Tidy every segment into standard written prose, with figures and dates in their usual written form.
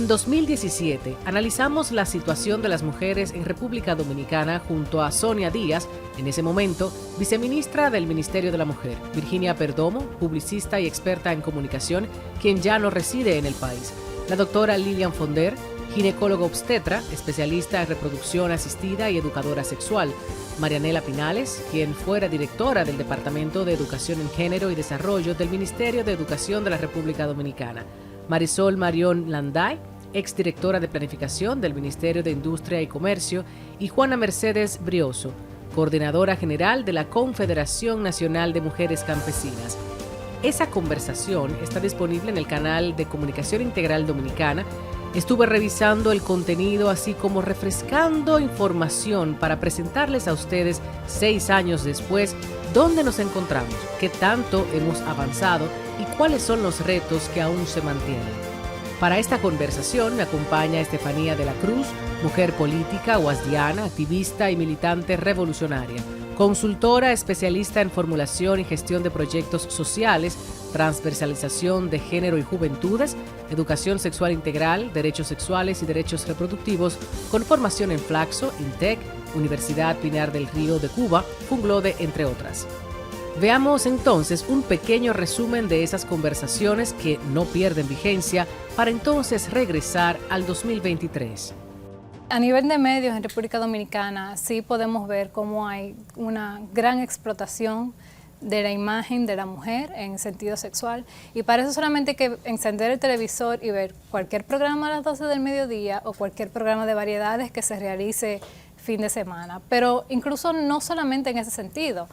En 2017, analizamos la situación de las mujeres en República Dominicana junto a Sonia Díaz, en ese momento viceministra del Ministerio de la Mujer, Virginia Perdomo, publicista y experta en comunicación, quien ya no reside en el país, la doctora Lilian Fonder, ginecólogo obstetra, especialista en reproducción asistida y educadora sexual, Marianela Pinales, quien fuera directora del Departamento de Educación en Género y Desarrollo del Ministerio de Educación de la República Dominicana, Marisol Marión Landay, exdirectora de Planificación del Ministerio de Industria y Comercio, y Juana Mercedes Brioso, coordinadora general de la Confederación Nacional de Mujeres Campesinas. Esa conversación está disponible en el canal de Comunicación Integral Dominicana. Estuve revisando el contenido así como refrescando información para presentarles a ustedes 6 años después dónde nos encontramos, qué tanto hemos avanzado y cuáles son los retos que aún se mantienen. Para esta conversación me acompaña Estefanía de la Cruz, mujer política, guasdiana, activista y militante revolucionaria, consultora especialista en formulación y gestión de proyectos sociales, transversalización de género y juventudes, educación sexual integral, derechos sexuales y derechos reproductivos, con formación en Flaxo, INTEC, Universidad Pinar del Río de Cuba, Funglode, entre otras. Veamos entonces un pequeño resumen de esas conversaciones que no pierden vigencia para entonces regresar al 2023. A nivel de medios en República Dominicana sí podemos ver cómo hay una gran explotación de la imagen de la mujer en sentido sexual, y para eso solamente hay que encender el televisor y ver cualquier programa a las 12 del mediodía o cualquier programa de variedades que se realice fin de semana. Pero incluso no solamente en ese sentido.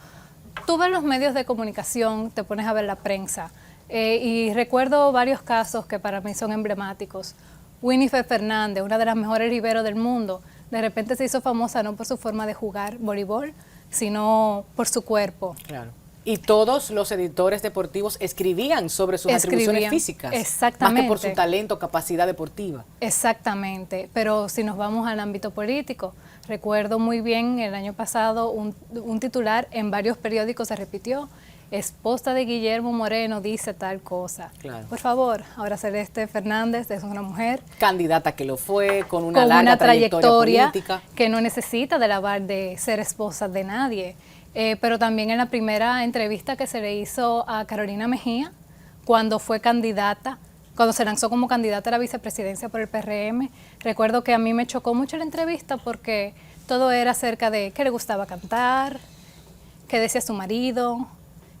Tú ves los medios de comunicación, te pones a ver la prensa, y recuerdo varios casos que para mí son emblemáticos. Winifred Fernández, una de las mejores riberos del mundo, de repente se hizo famosa no por su forma de jugar voleibol, sino por su cuerpo. Claro. Y todos los editores deportivos escribían sobre sus atribuciones físicas. Exactamente. Más que por su talento, capacidad deportiva. Exactamente. Pero si nos vamos al ámbito político, recuerdo muy bien el año pasado un titular en varios periódicos se repitió: esposa de Guillermo Moreno dice tal cosa. Claro. Por favor, ahora Celeste Fernández es una mujer candidata que lo fue, con una larga trayectoria política, que no necesita del aval de ser esposa de nadie. Pero también en la primera entrevista que se le hizo a Carolina Mejía, cuando fue candidata, cuando se lanzó como candidata a la vicepresidencia por el PRM, recuerdo que a mí me chocó mucho la entrevista porque todo era acerca de qué le gustaba cantar, qué decía su marido,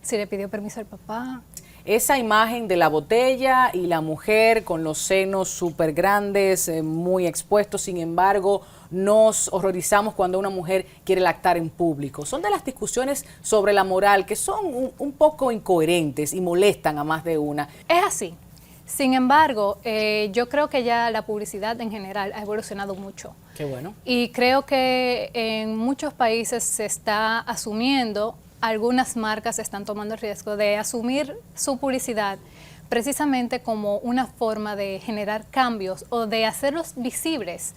si le pidió permiso al papá. Esa imagen de la botella y la mujer con los senos súper grandes, muy expuestos, sin embargo, nos horrorizamos cuando una mujer quiere lactar en público. Son de las discusiones sobre la moral que son un poco incoherentes y molestan a más de una. Es así. Sin embargo, yo creo que ya la publicidad en general ha evolucionado mucho. Qué bueno. Y creo que en muchos países se está asumiendo, algunas marcas están tomando el riesgo de asumir su publicidad precisamente como una forma de generar cambios o de hacerlos visibles.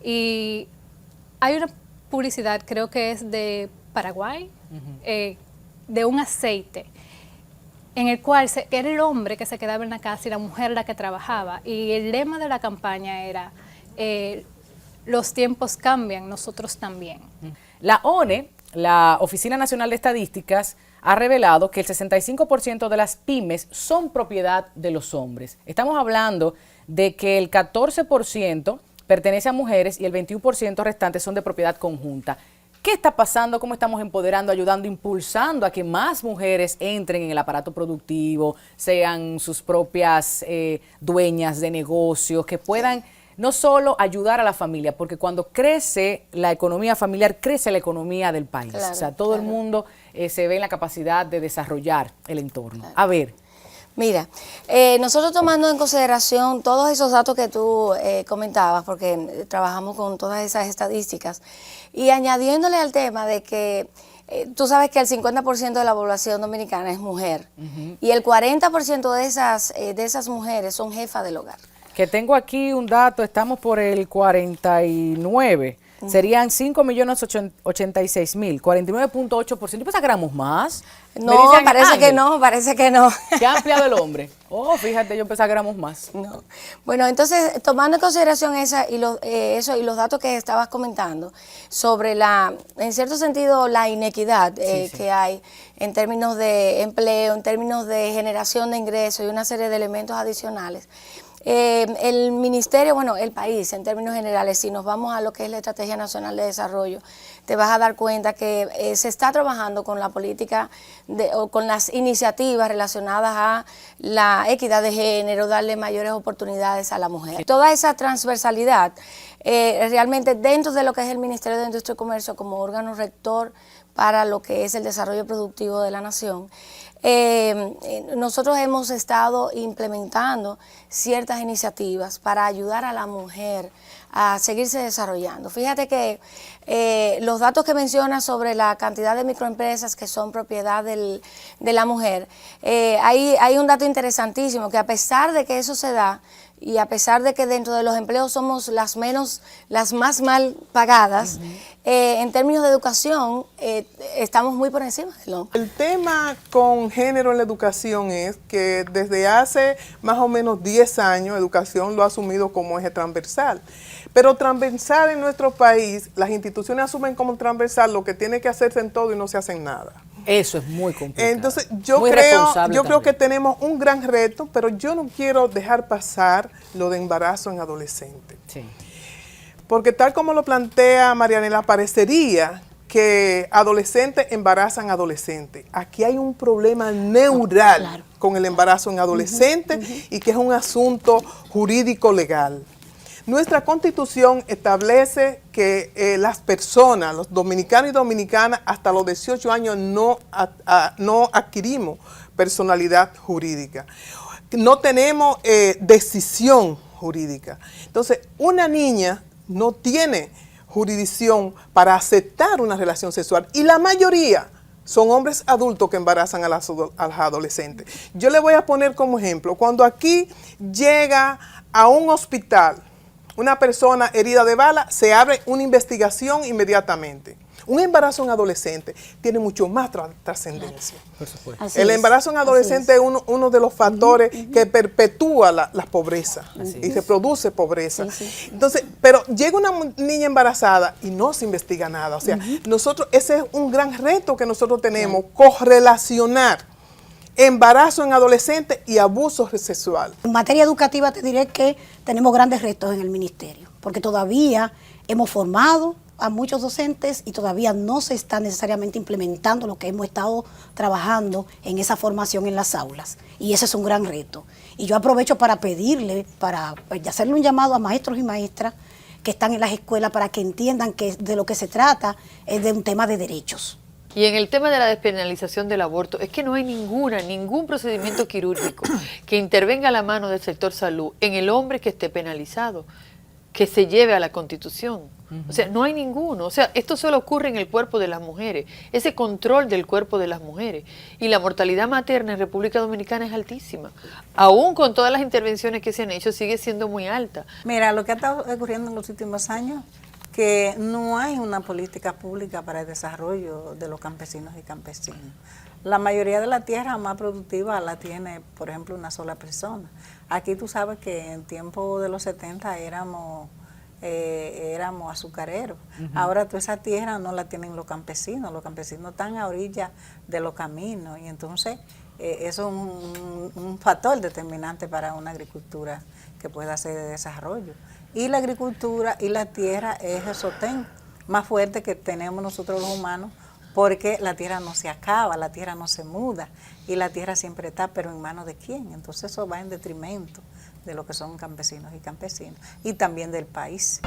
Y hay una publicidad, creo que es de Paraguay, de un aceite, en el cual era el hombre que se quedaba en la casa y la mujer la que trabajaba. Y el lema de la campaña era, los tiempos cambian, nosotros también. La ONE, la Oficina Nacional de Estadísticas, ha revelado que el 65% de las pymes son propiedad de los hombres. Estamos hablando de que el 14% pertenece a mujeres y el 21% restante son de propiedad conjunta. ¿Qué está pasando? ¿Cómo estamos empoderando, ayudando, impulsando a que más mujeres entren en el aparato productivo, sean sus propias dueñas de negocios, que puedan no solo ayudar a la familia, porque cuando crece la economía familiar, crece la economía del país? Claro, o sea, todo el mundo se ve en la capacidad de desarrollar el entorno. Claro. A ver. Mira, nosotros tomando en consideración todos esos datos que tú comentabas, porque trabajamos con todas esas estadísticas, y añadiéndole al tema de que tú sabes que el 50% de la población dominicana es mujer, y el 40% de esas mujeres son jefas del hogar. Que tengo aquí un dato, estamos por el 49%. serían 5.086.000, 49.8%. Yo pensaba que éramos más. Me No, dicen, parece que Ángel, no, parece que no. ¿qué ha ampliado el hombre? Oh, fíjate, yo pensaba que éramos más. No. Bueno, entonces, tomando en consideración eso y los datos que estabas comentando sobre en cierto sentido, la inequidad que hay en términos de empleo, en términos de generación de ingresos y una serie de elementos adicionales. El ministerio, bueno, el país en términos generales, si nos vamos a lo que es la Estrategia Nacional de Desarrollo, te vas a dar cuenta que se está trabajando con la política o con las iniciativas relacionadas a la equidad de género, darle mayores oportunidades a la mujer. Toda esa transversalidad, realmente dentro de lo que es el Ministerio de Industria y Comercio como órgano rector para lo que es el desarrollo productivo de la nación, nosotros hemos estado implementando ciertas iniciativas para ayudar a la mujer a seguirse desarrollando. Fíjate que los datos que mencionas sobre la cantidad de microempresas que son propiedad de la mujer, hay un dato interesantísimo, que a pesar de que eso se da, y a pesar de que dentro de los empleos somos las más mal pagadas, en términos de educación estamos muy por encima del hombre. El tema con género en la educación es que desde hace más o menos 10 años educación lo ha asumido como eje transversal. Pero transversal en nuestro país, las instituciones asumen como transversal lo que tiene que hacerse en todo y no se hace en nada. Eso es muy complicado. Entonces, yo muy creo que tenemos un gran reto, pero yo no quiero dejar pasar lo de embarazo en adolescentes. Sí. Porque tal como lo plantea Marianela, parecería que adolescentes embarazan adolescentes. Aquí hay un problema neural con el embarazo en adolescentes y que es un asunto jurídico legal. Nuestra Constitución establece que las personas, los dominicanos y dominicanas, hasta los 18 años no adquirimos personalidad jurídica. No tenemos decisión jurídica. Entonces, una niña no tiene jurisdicción para aceptar una relación sexual y la mayoría son hombres adultos que embarazan a las adolescentes. Yo le voy a poner como ejemplo, cuando aquí llega a un hospital una persona herida de bala, se abre una investigación inmediatamente. Un embarazo en adolescente tiene mucho más trascendencia. Por supuesto. El embarazo en adolescente es uno de los factores que perpetúa la pobreza y se produce pobreza. Entonces, pero llega una niña embarazada y no se investiga nada. O sea, nosotros, ese es un gran reto que nosotros tenemos, correlacionar embarazo en adolescentes y abuso sexual. En materia educativa te diré que tenemos grandes retos en el ministerio, porque todavía hemos formado a muchos docentes y todavía no se está necesariamente implementando lo que hemos estado trabajando en esa formación en las aulas. Y ese es un gran reto. Y yo aprovecho para pedirle, para hacerle un llamado a maestros y maestras que están en las escuelas para que entiendan que de lo que se trata es de un tema de derechos. Y en el tema de la despenalización del aborto, es que no hay ningún procedimiento quirúrgico que intervenga a la mano del sector salud en el hombre que esté penalizado, que se lleve a la Constitución. O sea, no hay ninguno. O sea, esto solo ocurre en el cuerpo de las mujeres, ese control del cuerpo de las mujeres. Y la mortalidad materna en República Dominicana es altísima. Aún con todas las intervenciones que se han hecho, sigue siendo muy alta. Mira, lo que ha estado ocurriendo en los últimos años, que no hay una política pública para el desarrollo de los campesinos y campesinos. La mayoría de la tierra más productiva la tiene, por ejemplo, una sola persona. Aquí tú sabes que en tiempo de los 70 éramos azucareros. Ahora toda esa tierra no la tienen los campesinos están a orilla de los caminos y entonces eso es un factor determinante para una agricultura que pueda ser de desarrollo. Y la agricultura y la tierra es el sostén más fuerte que tenemos nosotros los humanos, porque la tierra no se acaba, la tierra no se muda, y la tierra siempre está, pero ¿en manos de quién? Entonces eso va en detrimento de lo que son campesinos y campesinas, y también del país.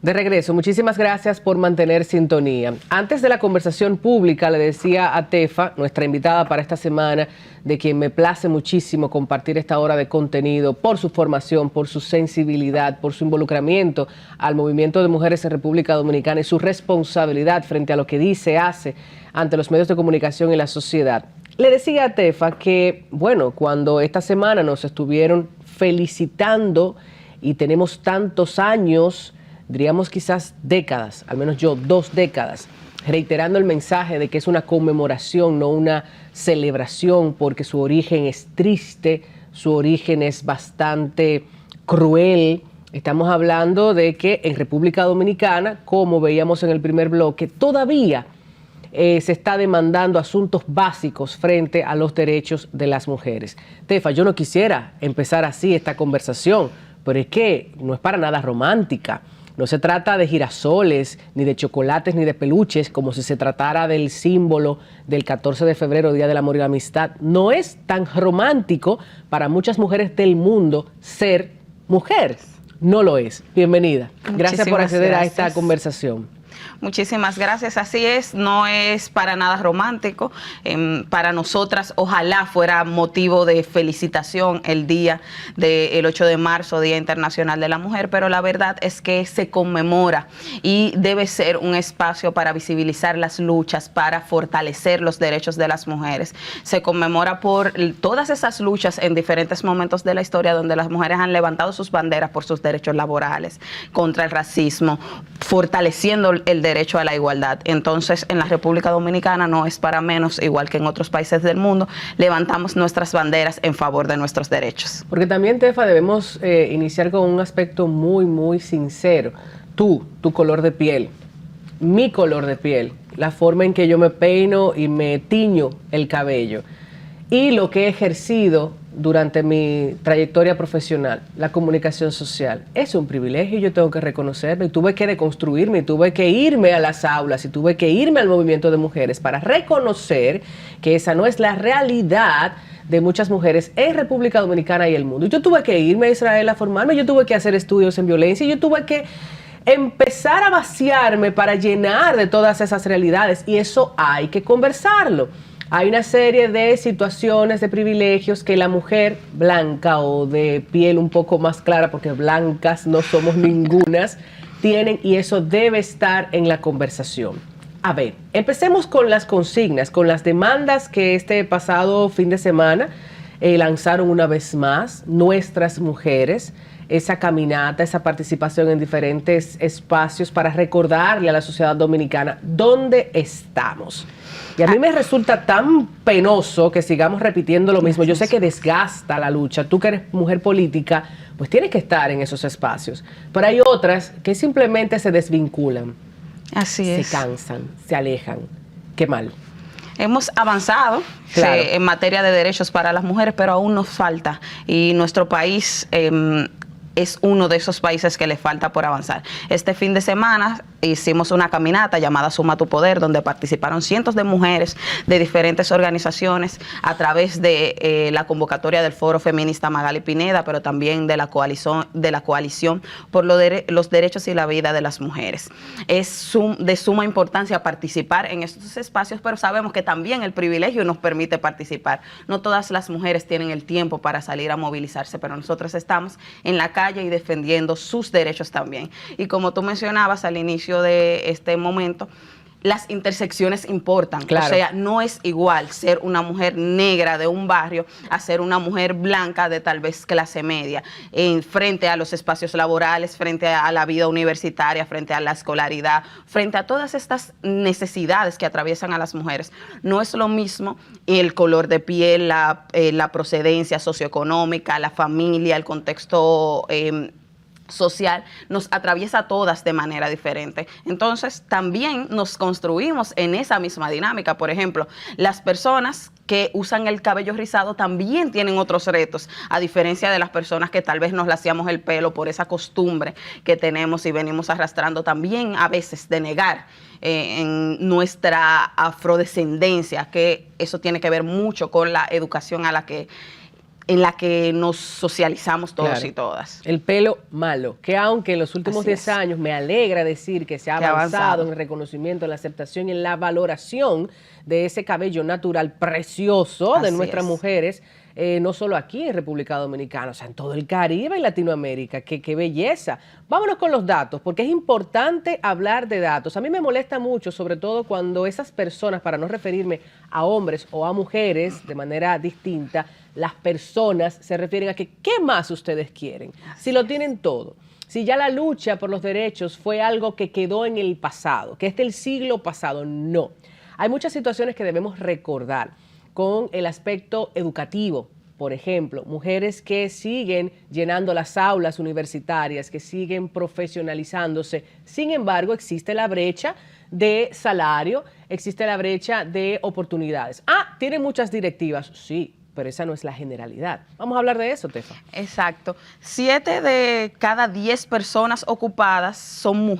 De regreso, muchísimas gracias por mantener sintonía. Antes de la conversación pública le decía a Tefa, nuestra invitada para esta semana, de quien me place muchísimo compartir esta hora de contenido por su formación, por su sensibilidad, por su involucramiento al movimiento de mujeres en República Dominicana y su responsabilidad frente a lo que dice, hace ante los medios de comunicación y la sociedad. Le decía a Tefa que, bueno, cuando esta semana nos estuvieron felicitando y tenemos tantos años, diríamos quizás décadas, al menos yo, 2 décadas, reiterando el mensaje de que es una conmemoración, no una celebración, porque su origen es triste, su origen es bastante cruel. Estamos hablando de que en República Dominicana, como veíamos en el primer bloque, todavía se está demandando asuntos básicos frente a los derechos de las mujeres. Tefa, yo no quisiera empezar así esta conversación, pero es que no es para nada romántica. No se trata de girasoles, ni de chocolates, ni de peluches, como si se tratara del símbolo del 14 de febrero, Día del Amor y la Amistad. No es tan romántico para muchas mujeres del mundo ser mujer. No lo es. Bienvenida. Gracias por acceder a esta conversación. Muchísimas gracias. Así es, no es para nada romántico. Para nosotras, ojalá fuera motivo de felicitación el día del 8 de marzo, Día Internacional de la Mujer, pero la verdad es que se conmemora y debe ser un espacio para visibilizar las luchas, para fortalecer los derechos de las mujeres. Se conmemora por todas esas luchas en diferentes momentos de la historia donde las mujeres han levantado sus banderas por sus derechos laborales, contra el racismo, fortaleciendo el derecho a la igualdad. Entonces, en la República Dominicana no es para menos, igual que en otros países del mundo, levantamos nuestras banderas en favor de nuestros derechos. Porque también, Tefa, debemos iniciar con un aspecto muy, muy sincero. Tu color de piel, mi color de piel, la forma en que yo me peino y me tiño el cabello y lo que he ejercido durante mi trayectoria profesional, la comunicación social, es un privilegio, yo tengo que reconocerlo, y tuve que deconstruirme, y tuve que irme a las aulas, y tuve que irme al movimiento de mujeres para reconocer que esa no es la realidad de muchas mujeres en República Dominicana y el mundo. Y yo tuve que irme a Israel a formarme, yo tuve que hacer estudios en violencia, y yo tuve que empezar a vaciarme para llenar de todas esas realidades, y eso hay que conversarlo. Hay una serie de situaciones, de privilegios que la mujer blanca o de piel un poco más clara, porque blancas no somos ningunas, tienen, y eso debe estar en la conversación. A ver, empecemos con las consignas, con las demandas que este pasado fin de semana lanzaron una vez más nuestras mujeres, esa caminata, esa participación en diferentes espacios para recordarle a la sociedad dominicana dónde estamos. Y a mí me resulta tan penoso que sigamos repitiendo lo mismo. Yo sé que desgasta la lucha. Tú que eres mujer política, pues tienes que estar en esos espacios. Pero hay otras que simplemente se desvinculan. Así es. Se cansan, se alejan. Qué mal. Hemos avanzado en materia de derechos para las mujeres, pero aún nos falta. Y nuestro país es uno de esos países que le falta por avanzar. Este fin de semana hicimos una caminata llamada Suma tu Poder, donde participaron cientos de mujeres de diferentes organizaciones a través de la convocatoria del Foro Feminista Magali Pineda, pero también de la coalición por los derechos y la vida de las mujeres. Es de suma importancia participar en estos espacios, pero sabemos que también el privilegio nos permite participar. No todas las mujeres tienen el tiempo para salir a movilizarse, pero nosotros estamos en la calle y defendiendo sus derechos también. Y como tú mencionabas al inicio de este momento, las intersecciones importan. Claro. O sea, no es igual ser una mujer negra de un barrio a ser una mujer blanca de tal vez clase media, frente a los espacios laborales, frente a la vida universitaria, frente a la escolaridad, frente a todas estas necesidades que atraviesan a las mujeres. No es lo mismo el color de piel, la procedencia socioeconómica, la familia, el contexto social, nos atraviesa a todas de manera diferente. Entonces, también nos construimos en esa misma dinámica. Por ejemplo, las personas que usan el cabello rizado también tienen otros retos, a diferencia de las personas que tal vez nos laciamos el pelo por esa costumbre que tenemos y venimos arrastrando también a veces de negar en nuestra afrodescendencia, que eso tiene que ver mucho con la educación en la que nos socializamos todos y todas. El pelo malo, que aunque en los últimos 10 años me alegra decir que se ha avanzado en el reconocimiento, en la aceptación y en la valoración de ese cabello natural precioso de nuestras mujeres, no solo aquí en República Dominicana, o sea, en todo el Caribe y Latinoamérica. ¡Qué belleza! Vámonos con los datos, porque es importante hablar de datos. A mí me molesta mucho, sobre todo cuando esas personas, para no referirme a hombres o a mujeres de manera distinta, las personas se refieren a que ¿qué más ustedes quieren? Si lo tienen todo. Si ya la lucha por los derechos fue algo que quedó en el pasado, que es del siglo pasado, no. Hay muchas situaciones que debemos recordar con el aspecto educativo. Por ejemplo, mujeres que siguen llenando las aulas universitarias, que siguen profesionalizándose. Sin embargo, existe la brecha de salario, existe la brecha de oportunidades. ¿Tienen muchas directivas? Sí, pero esa no es la generalidad. Vamos a hablar de eso, Tefa. Exacto. 7 de cada 10 personas ocupadas son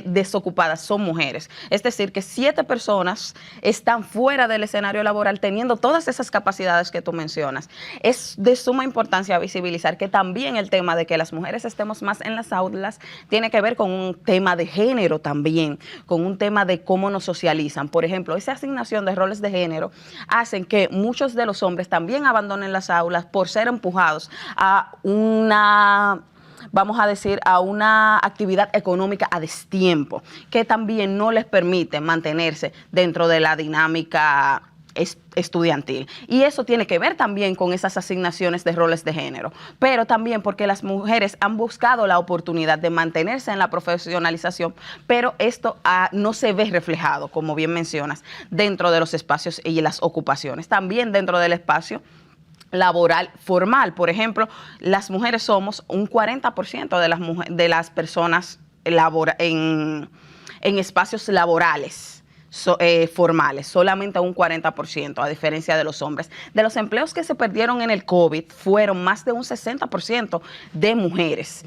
desocupadas son mujeres. Es decir, que 7 personas están fuera del escenario laboral teniendo todas esas capacidades que tú mencionas. Es de suma importancia visibilizar que también el tema de que las mujeres estemos más en las aulas tiene que ver con un tema de género también, con un tema de cómo nos socializan. Por ejemplo, esa asignación de roles de género hacen que muchos de los hombres también abandonen las aulas por ser empujados a vamos a decir, a una actividad económica a destiempo, que también no les permite mantenerse dentro de la dinámica estudiantil. Y eso tiene que ver también con esas asignaciones de roles de género, pero también porque las mujeres han buscado la oportunidad de mantenerse en la profesionalización, pero esto no se ve reflejado, como bien mencionas, dentro de los espacios y las ocupaciones. También dentro del espacio laboral formal. Por ejemplo, las mujeres somos un 40% de las personas en espacios laborales formales, solamente un 40%, a diferencia de los hombres. De los empleos que se perdieron en el COVID, fueron más de un 60% de mujeres.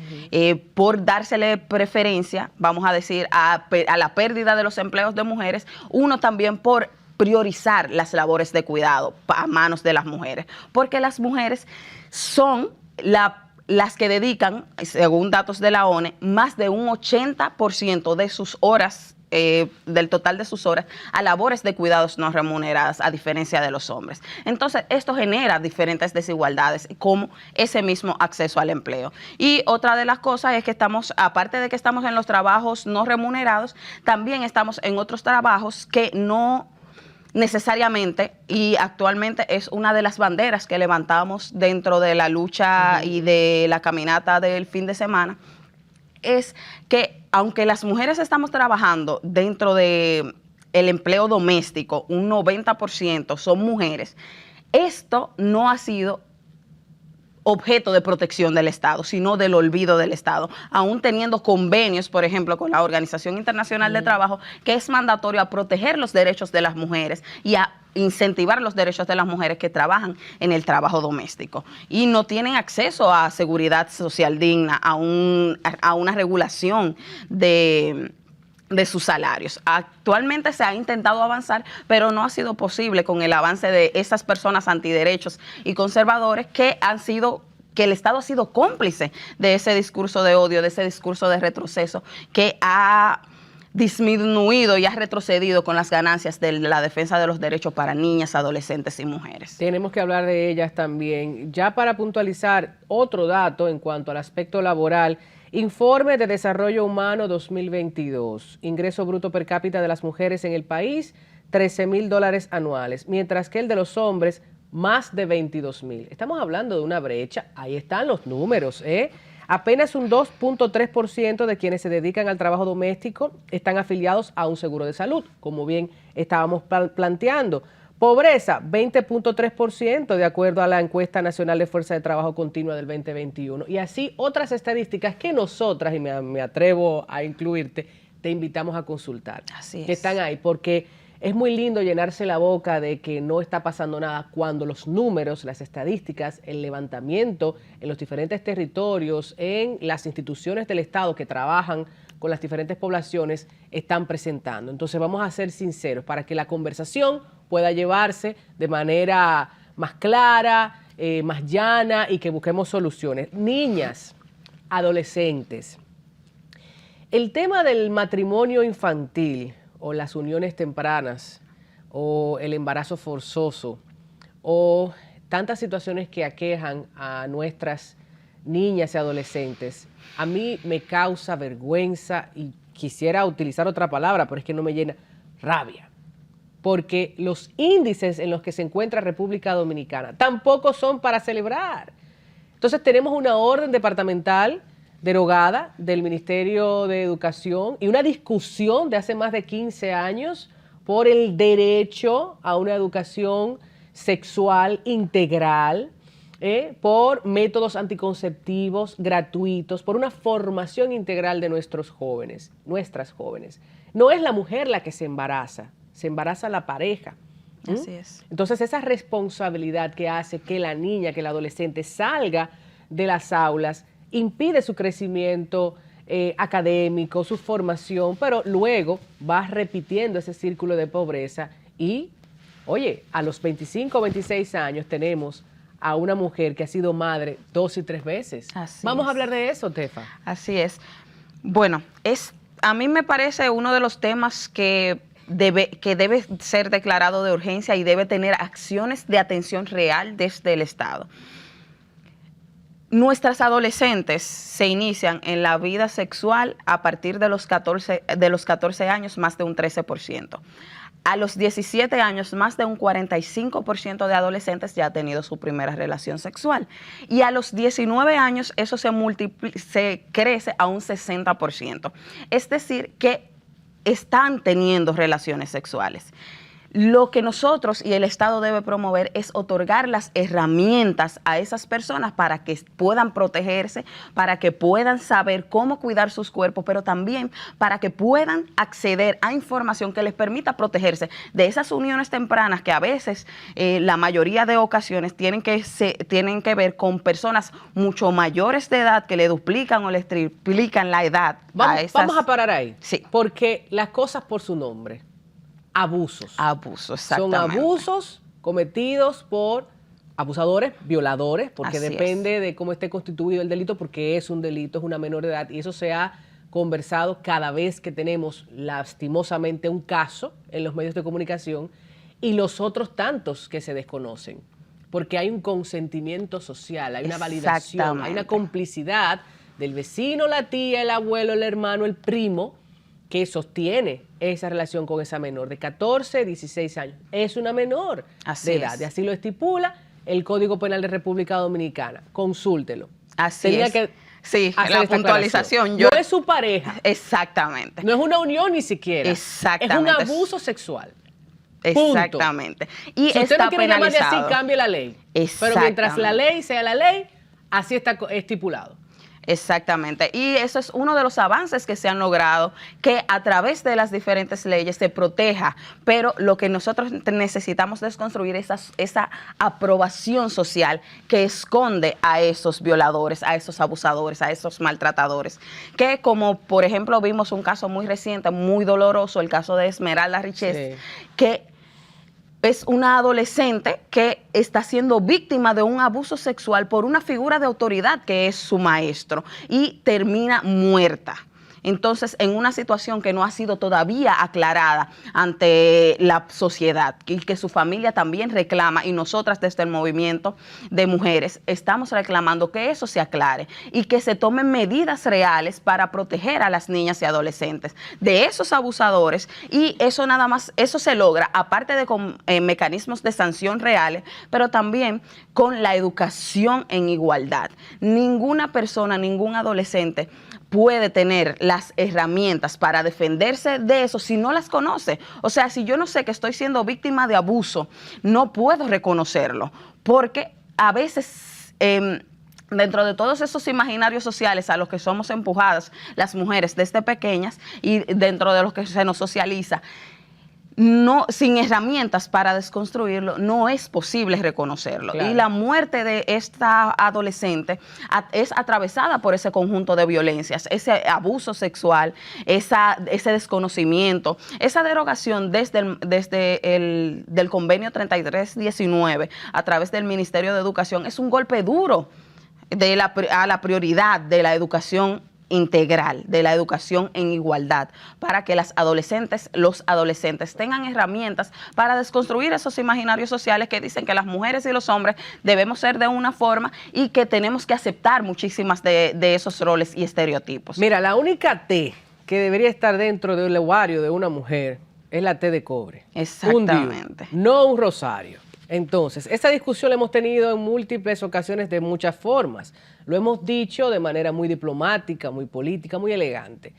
Por dársele preferencia, vamos a decir, a la pérdida de los empleos de mujeres, uno también por priorizar las labores de cuidado a manos de las mujeres, porque las mujeres son las que dedican, según datos de la ONU, más de un 80% de sus horas, del total de sus horas, a labores de cuidados no remuneradas, a diferencia de los hombres. Entonces, esto genera diferentes desigualdades, como ese mismo acceso al empleo. Y otra de las cosas es que aparte de que estamos en los trabajos no remunerados, también estamos en otros trabajos que no necesariamente, y actualmente es una de las banderas que levantamos dentro de la lucha y de la caminata del fin de semana, es que aunque las mujeres estamos trabajando dentro de el empleo doméstico, un 90% son mujeres, esto no ha sido objeto de protección del Estado, sino del olvido del Estado, aún teniendo convenios, por ejemplo, con la Organización Internacional de Trabajo, que es mandatorio a proteger los derechos de las mujeres y a incentivar los derechos de las mujeres que trabajan en el trabajo doméstico y no tienen acceso a seguridad social digna, a una regulación de sus salarios. Actualmente se ha intentado avanzar, pero no ha sido posible con el avance de esas personas antiderechos y conservadores que el Estado ha sido cómplice de ese discurso de odio, de ese discurso de retroceso que ha disminuido y ha retrocedido con las ganancias de la defensa de los derechos para niñas, adolescentes y mujeres. Tenemos que hablar de ellas también. Ya para puntualizar otro dato en cuanto al aspecto laboral, Informe de Desarrollo Humano 2022, ingreso bruto per cápita de las mujeres en el país, $13,000 anuales, mientras que el de los hombres, más de 22,000. Estamos hablando de una brecha, ahí están los números, Apenas un 2.3% de quienes se dedican al trabajo doméstico están afiliados a un seguro de salud, como bien estábamos planteando. Pobreza, 20.3%, de acuerdo a la encuesta nacional de fuerza de trabajo continua del 2021. Y así otras estadísticas que nosotras, y me atrevo a incluirte, te invitamos a consultar. Así es. Que están ahí, porque es muy lindo llenarse la boca de que no está pasando nada cuando los números, las estadísticas, el levantamiento en los diferentes territorios, en las instituciones del Estado que trabajan con las diferentes poblaciones, están presentando. Entonces vamos a ser sinceros para que la conversación pueda llevarse de manera más clara, más llana y que busquemos soluciones. Niñas, adolescentes, el tema del matrimonio infantil o las uniones tempranas o el embarazo forzoso o tantas situaciones que aquejan a nuestras niñas y adolescentes, a mí me causa vergüenza y quisiera utilizar otra palabra, pero es que no me llena, rabia. Porque los índices en los que se encuentra República Dominicana tampoco son para celebrar. Entonces tenemos una orden departamental derogada del Ministerio de Educación y una discusión de hace más de 15 años por el derecho a una educación sexual integral, por métodos anticonceptivos gratuitos, por una formación integral de nuestros jóvenes, nuestras jóvenes. No es la mujer la que se embaraza la pareja. Así es. Entonces esa responsabilidad que hace que la niña, que el adolescente salga de las aulas, impide su crecimiento académico, su formación, pero luego va repitiendo ese círculo de pobreza y, oye, a los 25 o 26 años tenemos a una mujer que ha sido madre 2 y 3 veces. Vamos a hablar de eso, Tefa. Así es. Bueno, a mí me parece uno de los temas que debe ser declarado de urgencia y debe tener acciones de atención real desde el Estado. Nuestras adolescentes se inician en la vida sexual a partir de los 14 años, más de un 13%. A los 17 años, más de un 45% de adolescentes ya ha tenido su primera relación sexual. Y a los 19 años eso se crece a un 60%. Es decir, que están teniendo relaciones sexuales. Lo que nosotros y el Estado debe promover es otorgar las herramientas a esas personas para que puedan protegerse, para que puedan saber cómo cuidar sus cuerpos, pero también para que puedan acceder a información que les permita protegerse de esas uniones tempranas que a veces, la mayoría de ocasiones, tienen que ver con personas mucho mayores de edad que le duplican o les triplican la edad. Vamos a parar ahí. Sí. Porque las cosas por su nombre. Abusos. Abusos, exactamente. Son abusos cometidos por abusadores, violadores, porque Así depende de cómo esté constituido el delito, porque es un delito, es una menor de edad, y eso se ha conversado cada vez que tenemos lastimosamente un caso en los medios de comunicación y los otros tantos que se desconocen, porque hay un consentimiento social, hay una validación, hay una complicidad del vecino, la tía, el abuelo, el hermano, el primo, que sostiene esa relación con esa menor de 14, 16 años. Es una menor de edad, y así lo estipula el Código Penal de República Dominicana. Consúltelo. Así es. Sí, la puntualización. No es su pareja. Exactamente. No es una unión ni siquiera. Exactamente. Es un abuso sexual. Exactamente. Punto. Y si usted no quiere llamarle así, penalizado. cambie la ley. Pero mientras la ley sea la ley, así está estipulado. Exactamente. Y eso es uno de los avances que se han logrado, que a través de las diferentes leyes se proteja, pero lo que nosotros necesitamos desconstruir es esa aprobación social que esconde a esos violadores, a esos abusadores, a esos maltratadores, que como por ejemplo vimos un caso muy reciente, muy doloroso, el caso de Esmeralda Richez, que es una adolescente que está siendo víctima de un abuso sexual por una figura de autoridad que es su maestro y termina muerta. Entonces, en una situación que no ha sido todavía aclarada ante la sociedad y que su familia también reclama, y nosotras desde el movimiento de mujeres estamos reclamando que eso se aclare y que se tomen medidas reales para proteger a las niñas y adolescentes de esos abusadores, y eso nada más, eso se logra aparte de con mecanismos de sanción reales, pero también con la educación en igualdad. Ninguna persona, ningún adolescente puede tener las herramientas para defenderse de eso si no las conoce. O sea, si yo no sé que estoy siendo víctima de abuso, no puedo reconocerlo, porque a veces dentro de todos esos imaginarios sociales a los que somos empujadas las mujeres desde pequeñas y dentro de los que se nos socializa, no, sin herramientas para desconstruirlo, no es posible reconocerlo. Claro. Y la muerte de esta adolescente es atravesada por ese conjunto de violencias, ese abuso sexual, ese desconocimiento, esa derogación desde el convenio 3319 a través del Ministerio de Educación es un golpe duro a la prioridad de la educación integral, de la educación en igualdad, para que los adolescentes tengan herramientas para desconstruir esos imaginarios sociales que dicen que las mujeres y los hombres debemos ser de una forma y que tenemos que aceptar muchísimas de esos roles y estereotipos. Mira, la única T que debería estar dentro del ovario de una mujer es la T de cobre. Exactamente. Un DIU, no un rosario. Entonces, esa discusión la hemos tenido en múltiples ocasiones de muchas formas. Lo hemos dicho de manera muy diplomática, muy política, muy elegante.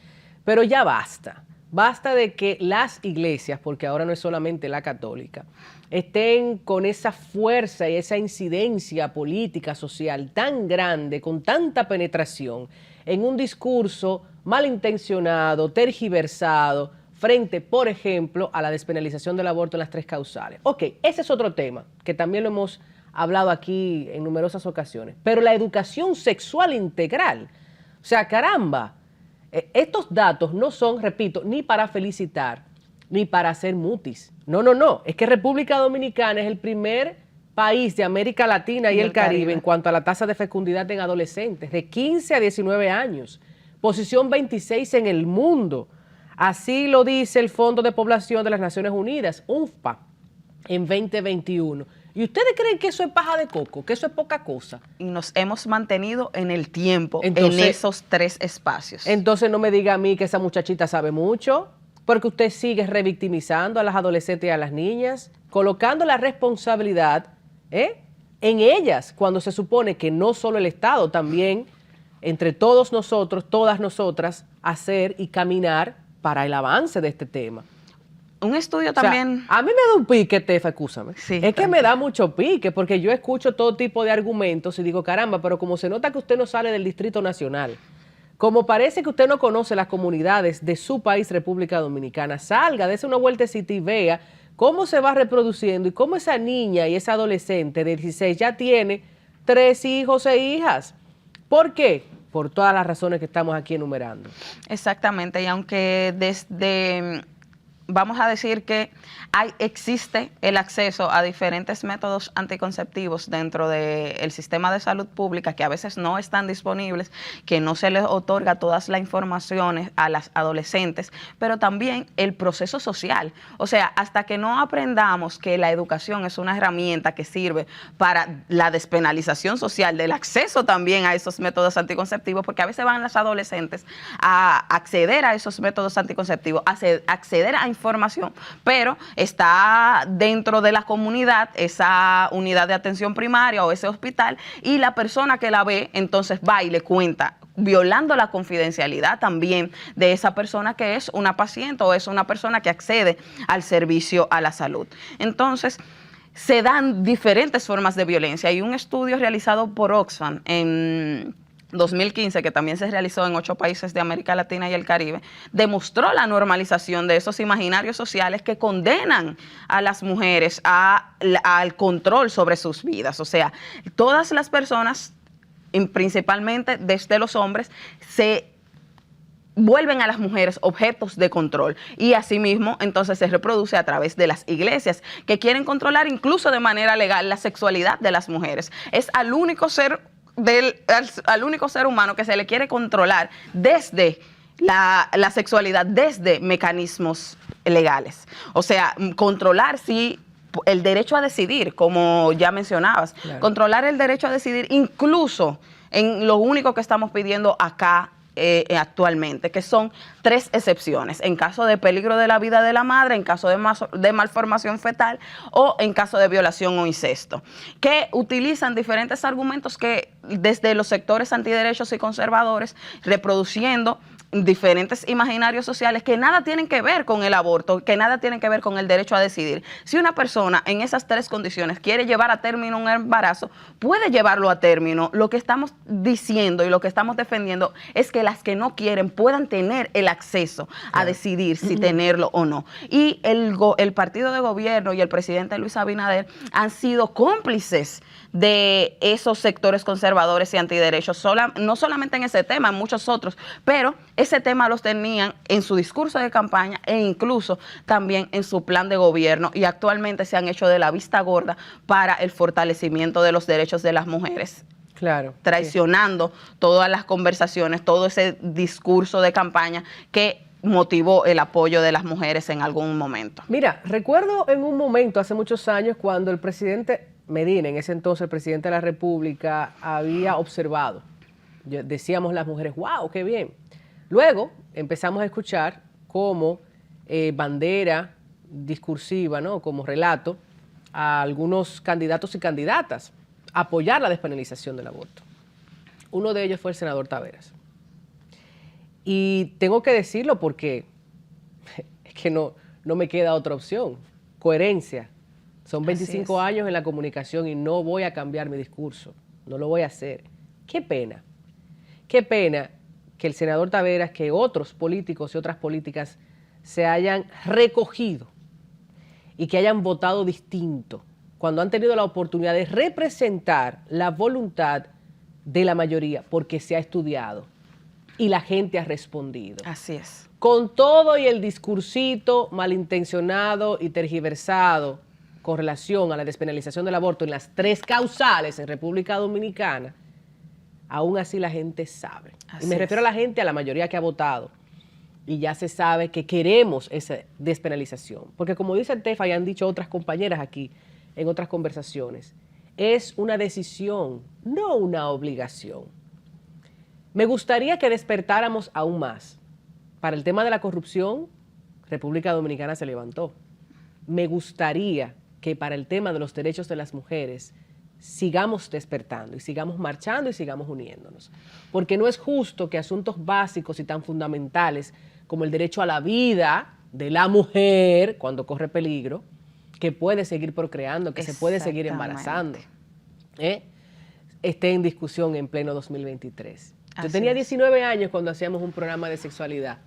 Pero ya basta. Basta de que las iglesias, porque ahora no es solamente la católica, estén con esa fuerza y esa incidencia política, social tan grande, con tanta penetración, en un discurso malintencionado, tergiversado, frente, por ejemplo, a la despenalización del aborto en las 3 causales. Ok, ese es otro tema, que también lo hemos hablado aquí en numerosas ocasiones. Pero la educación sexual integral, o sea, caramba, estos datos no son, repito, ni para felicitar, ni para hacer mutis. No, no, no. Es que República Dominicana es el primer país de América Latina y el Caribe en cuanto a la tasa de fecundidad en adolescentes, de 15 a 19 años. Posición 26 en el mundo. Así lo dice el Fondo de Población de las Naciones Unidas, UNFPA, en 2021. ¿Y ustedes creen que eso es paja de coco, que eso es poca cosa? Y nos hemos mantenido en el tiempo, entonces, en esos 3 espacios. Entonces no me diga a mí que esa muchachita sabe mucho, porque usted sigue revictimizando a las adolescentes y a las niñas, colocando la responsabilidad en ellas, cuando se supone que no solo el Estado, también entre todos nosotros, todas nosotras, hacer y caminar para el avance de este tema. Un estudio también... O sea, a mí me da un pique, Tefa, escúchame. Sí, es que me da mucho pique, porque yo escucho todo tipo de argumentos y digo, caramba, pero como se nota que usted no sale del Distrito Nacional, como parece que usted no conoce las comunidades de su país, República Dominicana, salga, dése una vueltecita y vea cómo se va reproduciendo y cómo esa niña y esa adolescente de 16 ya tiene 3 hijos e hijas. ¿Por qué? Por todas las razones que estamos aquí enumerando. Exactamente, y aunque vamos a decir que existe el acceso a diferentes métodos anticonceptivos dentro del sistema de salud pública que a veces no están disponibles, que no se les otorga todas las informaciones a las adolescentes, pero también el proceso social. O sea, hasta que no aprendamos que la educación es una herramienta que sirve para la despenalización social del acceso también a esos métodos anticonceptivos, porque a veces van las adolescentes a acceder a esos métodos anticonceptivos, a acceder a información, pero está dentro de la comunidad esa unidad de atención primaria o ese hospital, y la persona que la ve entonces va y le cuenta, violando la confidencialidad también de esa persona que es una paciente o es una persona que accede al servicio a la salud. Entonces, se dan diferentes formas de violencia, y un estudio realizado por Oxfam en 2015, que también se realizó en 8 países de América Latina y el Caribe, demostró la normalización de esos imaginarios sociales que condenan a las mujeres al control sobre sus vidas. O sea, todas las personas, principalmente desde los hombres, se vuelven a las mujeres objetos de control, y asimismo entonces se reproduce a través de las iglesias, que quieren controlar incluso de manera legal la sexualidad de las mujeres. Es al único ser humano que se le quiere controlar desde la sexualidad, desde mecanismos legales. O sea, controlar el derecho a decidir, como ya mencionabas, claro. Controlar el derecho a decidir, incluso en lo único que estamos pidiendo acá actualmente, que son 3 excepciones: en caso de peligro de la vida de la madre, en caso de malformación fetal o en caso de violación o incesto, que utilizan diferentes argumentos que desde los sectores antiderechos y conservadores, reproduciendo diferentes imaginarios sociales que nada tienen que ver con el aborto, que nada tienen que ver con el derecho a decidir. Si una persona en esas 3 condiciones quiere llevar a término un embarazo, puede llevarlo a término. Lo que estamos diciendo y lo que estamos defendiendo es que las que no quieren puedan tener el acceso a decidir si tenerlo o no. Y el partido de gobierno y el presidente Luis Abinader han sido cómplices de esos sectores conservadores y antiderechos, no solamente en ese tema, en muchos otros, pero ese tema los tenían en su discurso de campaña e incluso también en su plan de gobierno, y actualmente se han hecho de la vista gorda para el fortalecimiento de los derechos de las mujeres. Claro. Traicionando todas las conversaciones, todo ese discurso de campaña que motivó el apoyo de las mujeres en algún momento. Mira, recuerdo en un momento, hace muchos años, cuando el presidente Medina, en ese entonces el presidente de la República, había observado. Decíamos las mujeres, wow, qué bien. Luego empezamos a escuchar como bandera discursiva, ¿no? Como relato a algunos candidatos y candidatas a apoyar la despenalización del aborto. Uno de ellos fue el senador Taveras. Y tengo que decirlo porque es que no me queda otra opción. Coherencia. Son 25 años en la comunicación y no voy a cambiar mi discurso. No lo voy a hacer. Qué pena. Qué pena que el senador Taveras, que otros políticos y otras políticas se hayan recogido y que hayan votado distinto cuando han tenido la oportunidad de representar la voluntad de la mayoría, porque se ha estudiado y la gente ha respondido. Así es. Con todo y el discursito malintencionado y tergiversado con relación a la despenalización del aborto en las 3 causales en República Dominicana, aún así la gente sabe. Así y me refiero a la gente, a la mayoría que ha votado. Y ya se sabe que queremos esa despenalización. Porque como dice Tefa y han dicho otras compañeras aquí en otras conversaciones, es una decisión, no una obligación. Me gustaría que despertáramos aún más. Para el tema de la corrupción, República Dominicana se levantó. Me gustaría que para el tema de los derechos de las mujeres sigamos despertando y sigamos marchando y sigamos uniéndonos. Porque no es justo que asuntos básicos y tan fundamentales como el derecho a la vida de la mujer cuando corre peligro, que puede seguir procreando, que se puede seguir embarazando, esté en discusión en pleno 2023. Yo tenía 19 años cuando hacíamos un programa de sexualidad.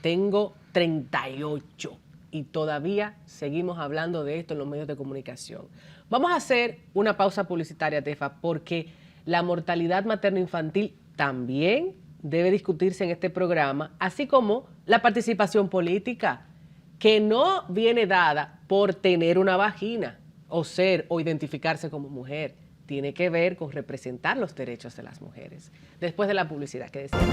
Tengo 38 y todavía seguimos hablando de esto en los medios de comunicación. Vamos a hacer una pausa publicitaria, Tefa, porque la mortalidad materno-infantil también debe discutirse en este programa, así como la participación política, que no viene dada por tener una vagina o ser o identificarse como mujer. Tiene que ver con representar los derechos de las mujeres. Después de la publicidad, ¿qué decimos?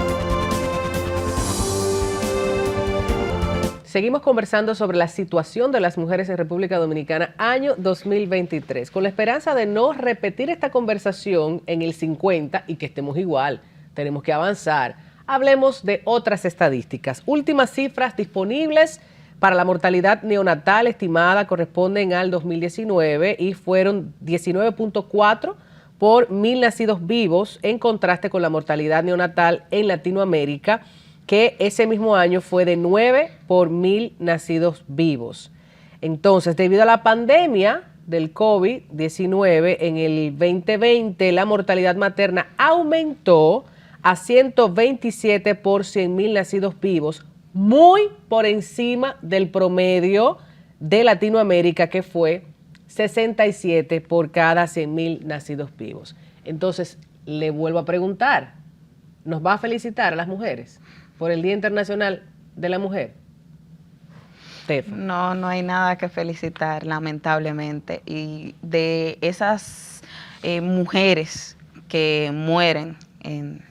Seguimos conversando sobre la situación de las mujeres en República Dominicana año 2023, con la esperanza de no repetir esta conversación en el 50 y que estemos igual. Tenemos que avanzar. Hablemos de otras estadísticas. Últimas cifras disponibles para la mortalidad neonatal estimada corresponden al 2019 y fueron 19.4 por 1.000 nacidos vivos, en contraste con la mortalidad neonatal en Latinoamérica, que ese mismo año fue de 9 por 1.000 nacidos vivos. Entonces, debido a la pandemia del COVID-19, en el 2020 la mortalidad materna aumentó a 127 por 100.000 nacidos vivos, muy por encima del promedio de Latinoamérica, que fue 67 por cada 100.000 nacidos vivos. Entonces, le vuelvo a preguntar, ¿nos va a felicitar a las mujeres por el Día Internacional de la Mujer? Tefa. No hay nada que felicitar, lamentablemente. Y de esas mujeres que mueren en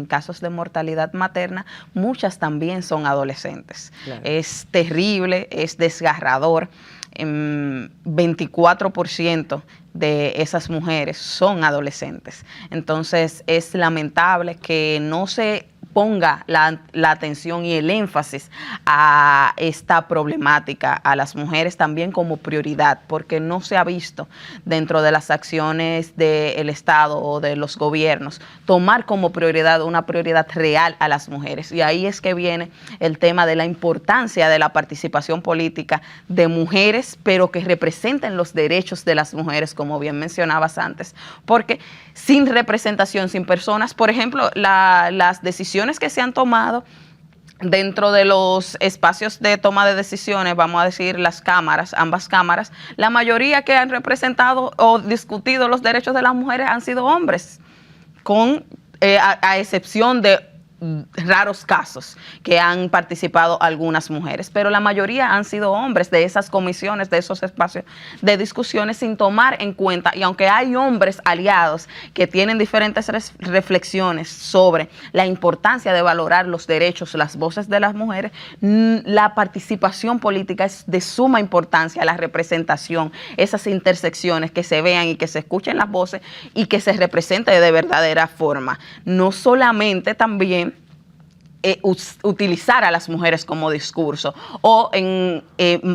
casos de mortalidad materna, muchas también son adolescentes. Claro. Es terrible, es desgarrador. 24% de esas mujeres son adolescentes. Entonces es lamentable que no se ponga la atención y el énfasis a esta problemática, a las mujeres también como prioridad, porque no se ha visto dentro de las acciones del Estado o de los gobiernos tomar como prioridad una prioridad real a las mujeres. Y ahí es que viene el tema de la importancia de la participación política de mujeres, pero que representen los derechos de las mujeres, como bien mencionabas antes, porque sin representación, sin personas, por ejemplo, las decisiones que se han tomado dentro de los espacios de toma de decisiones, vamos a decir las cámaras, ambas cámaras, la mayoría que han representado o discutido los derechos de las mujeres han sido hombres, con a excepción de raros casos que han participado algunas mujeres, pero la mayoría han sido hombres de esas comisiones, de esos espacios de discusiones, sin tomar en cuenta, y aunque hay hombres aliados que tienen diferentes reflexiones sobre la importancia de valorar los derechos, las voces de las mujeres, la participación política es de suma importancia, la representación, esas intersecciones, que se vean y que se escuchen las voces y que se represente de verdadera forma. No solamente también utilizar a las mujeres como discurso o en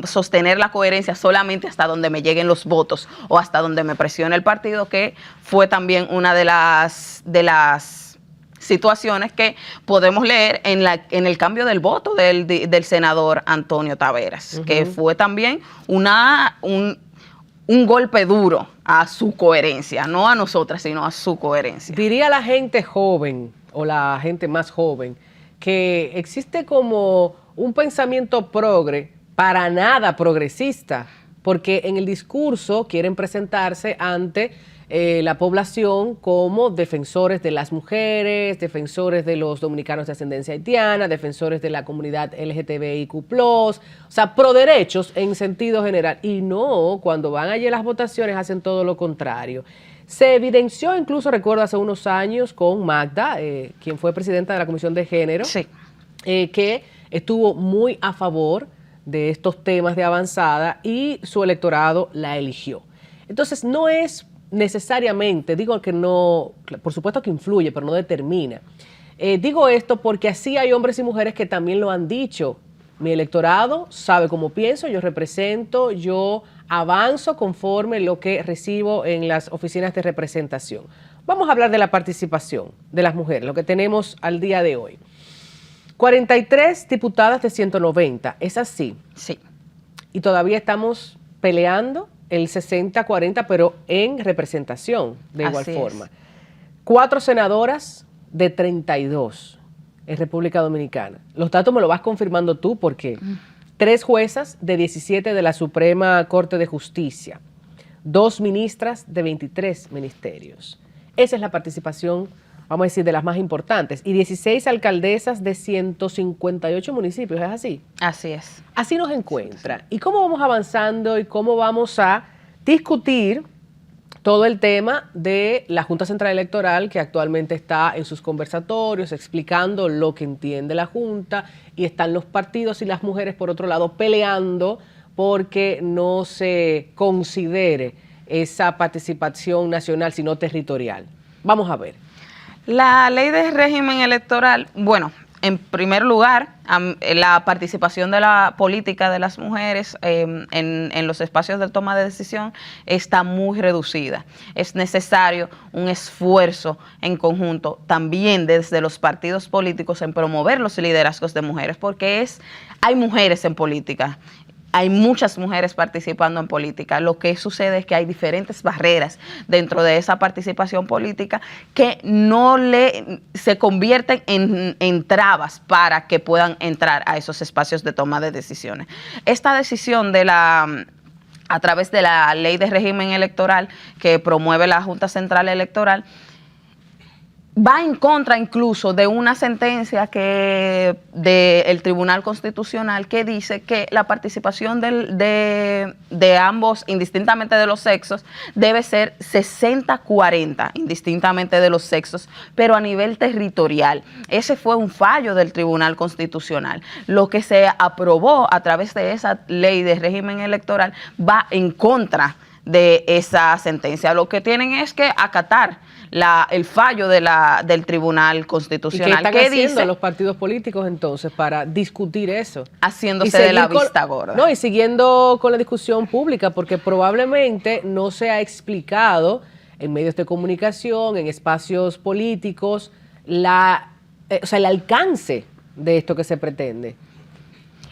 sostener la coherencia solamente hasta donde me lleguen los votos o hasta donde me presione el partido, que fue también una de las situaciones que podemos leer en el cambio del voto del senador Antonio Taveras, que fue también un golpe duro a su coherencia, no a nosotras, sino a su coherencia. Diría la gente joven o la gente más joven que existe como un pensamiento progre, para nada progresista, porque en el discurso quieren presentarse ante la población como defensores de las mujeres, defensores de los dominicanos de ascendencia haitiana, defensores de la comunidad LGTBIQ+, o sea, pro derechos en sentido general. Y no, cuando van allí a las votaciones hacen todo lo contrario. Se evidenció incluso, recuerdo, hace unos años con Magda, quien fue presidenta de la Comisión de Género, sí, que estuvo muy a favor de estos temas de avanzada y su electorado la eligió. Entonces, no es necesariamente, digo que no, por supuesto que influye, pero no determina. Digo esto porque así hay hombres y mujeres que también lo han dicho. Mi electorado sabe cómo pienso, yo represento, yo avanzo conforme lo que recibo en las oficinas de representación. Vamos a hablar de la participación de las mujeres, lo que tenemos al día de hoy. 43 diputadas de 190, ¿es así? Sí. Y todavía estamos peleando el 60-40, pero en representación de igual forma. 4 senadoras de 32 en República Dominicana. Los datos me lo vas confirmando tú, porque 3 juezas de 17 de la Suprema Corte de Justicia, 2 ministras de 23 ministerios. Esa es la participación, vamos a decir, de las más importantes. Y 16 alcaldesas de 158 municipios, ¿es así? Así es. Así nos encuentra. ¿Y cómo vamos avanzando y cómo vamos a discutir todo el tema de la Junta Central Electoral, que actualmente está en sus conversatorios explicando lo que entiende la Junta, y están los partidos y las mujeres, por otro lado, peleando porque no se considere esa participación nacional, sino territorial? Vamos a ver. La ley de régimen electoral, bueno, en primer lugar, la participación de la política de las mujeres en los espacios de toma de decisión está muy reducida. Es necesario un esfuerzo en conjunto también desde los partidos políticos en promover los liderazgos de mujeres, porque hay mujeres en política. Hay muchas mujeres participando en política. Lo que sucede es que hay diferentes barreras dentro de esa participación política que se convierten en trabas para que puedan entrar a esos espacios de toma de decisiones. Esta decisión a través de la ley de régimen electoral que promueve la Junta Central Electoral va en contra incluso de una sentencia del Tribunal Constitucional que dice que la participación de ambos, indistintamente de los sexos, debe ser 60-40, indistintamente de los sexos, pero a nivel territorial. Ese fue un fallo del Tribunal Constitucional. Lo que se aprobó a través de esa ley de régimen electoral va en contra de esa sentencia. Lo que tienen es que acatar el fallo del Tribunal Constitucional. ¿Y qué están haciendo los partidos políticos entonces para discutir eso? Haciéndose de la vista gorda. No, y siguiendo con la discusión pública, porque probablemente no se ha explicado en medios de comunicación, en espacios políticos, el alcance de esto que se pretende.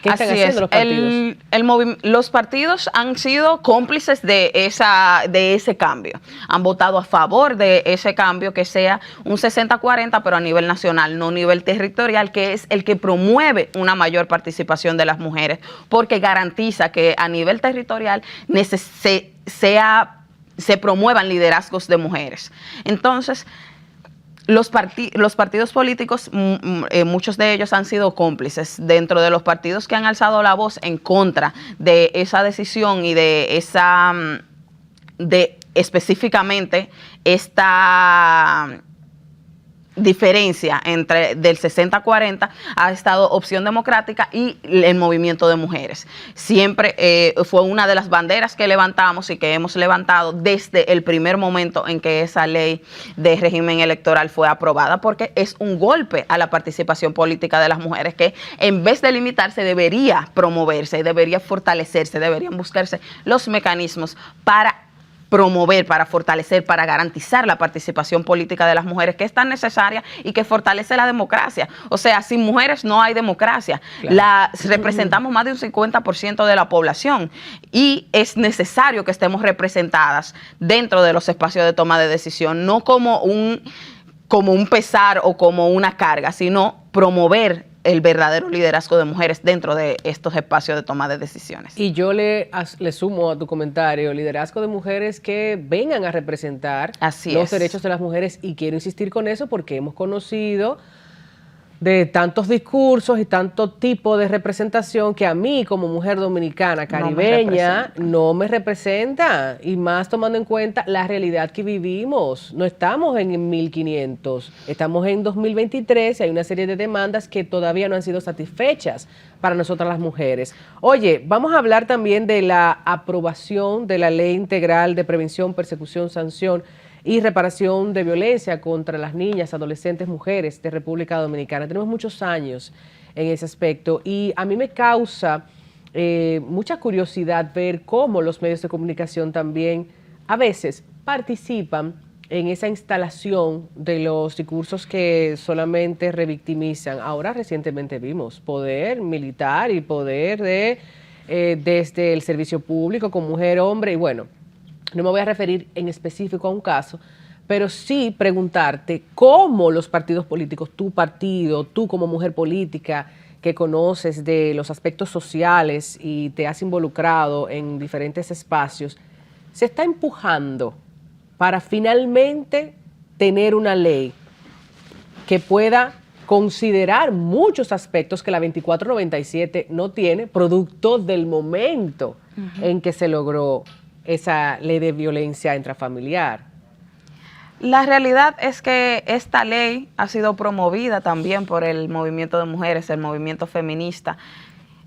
¿Qué están haciendo los partidos? Los partidos han sido cómplices de ese cambio. Han votado a favor de ese cambio, que sea un 60-40, pero a nivel nacional, no a nivel territorial, que es el que promueve una mayor participación de las mujeres, porque garantiza que a nivel territorial se promuevan liderazgos de mujeres. Entonces, los partidos políticos, muchos de ellos han sido cómplices. Dentro de los partidos que han alzado la voz en contra de esa decisión y de específicamente esta diferencia entre del 60-40 ha estado Opción Democrática y el movimiento de mujeres. Siempre fue una de las banderas que levantamos y que hemos levantado desde el primer momento en que esa ley de régimen electoral fue aprobada, porque es un golpe a la participación política de las mujeres que, en vez de limitarse, debería promoverse, debería fortalecerse, deberían buscarse los mecanismos para promover, para fortalecer, para garantizar la participación política de las mujeres, que es tan necesaria y que fortalece la democracia. O sea, sin mujeres no hay democracia. Claro. Representamos más de un 50% de la población y es necesario que estemos representadas dentro de los espacios de toma de decisión, no como un pesar o como una carga, sino promover el verdadero liderazgo de mujeres dentro de estos espacios de toma de decisiones. Y yo le sumo a tu comentario, liderazgo de mujeres que vengan a representar los derechos de las mujeres, y quiero insistir con eso porque hemos conocido de tantos discursos y tanto tipo de representación que a mí como mujer dominicana, caribeña, no me representa, y más tomando en cuenta la realidad que vivimos. No estamos en 1500, estamos en 2023 y hay una serie de demandas que todavía no han sido satisfechas para nosotras las mujeres. Oye, vamos a hablar también de la aprobación de la Ley Integral de Prevención, Persecución, Sanción y Reparación de Violencia contra las niñas, adolescentes, mujeres de República Dominicana. Tenemos muchos años en ese aspecto y a mí me causa mucha curiosidad ver cómo los medios de comunicación también a veces participan en esa instalación de los discursos que solamente revictimizan. Ahora recientemente vimos poder militar y poder desde el servicio público con mujer, hombre, y bueno, no me voy a referir en específico a un caso, pero sí preguntarte cómo los partidos políticos, tu partido, tú como mujer política que conoces de los aspectos sociales y te has involucrado en diferentes espacios, se está empujando para finalmente tener una ley que pueda considerar muchos aspectos que la 2497 no tiene, producto del momento en que se logró esa ley de violencia intrafamiliar. La realidad es que esta ley ha sido promovida también por el movimiento de mujeres, el movimiento feminista.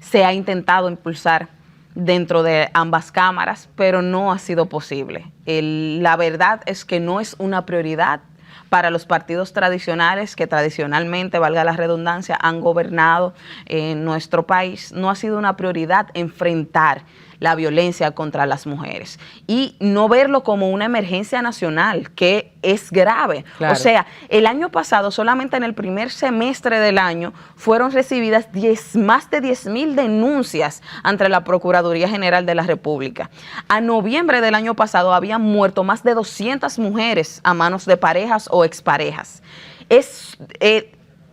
Se ha intentado impulsar dentro de ambas cámaras, pero no ha sido posible. La verdad es que no es una prioridad para los partidos tradicionales que tradicionalmente, valga la redundancia, han gobernado en nuestro país. No ha sido una prioridad enfrentar la violencia contra las mujeres y no verlo como una emergencia nacional, que es grave. Claro. O sea, el año pasado, solamente en el primer semestre del año, fueron recibidas más de 10,000 denuncias ante la Procuraduría General de la República. A noviembre del año pasado habían muerto más de 200 mujeres a manos de parejas o exparejas.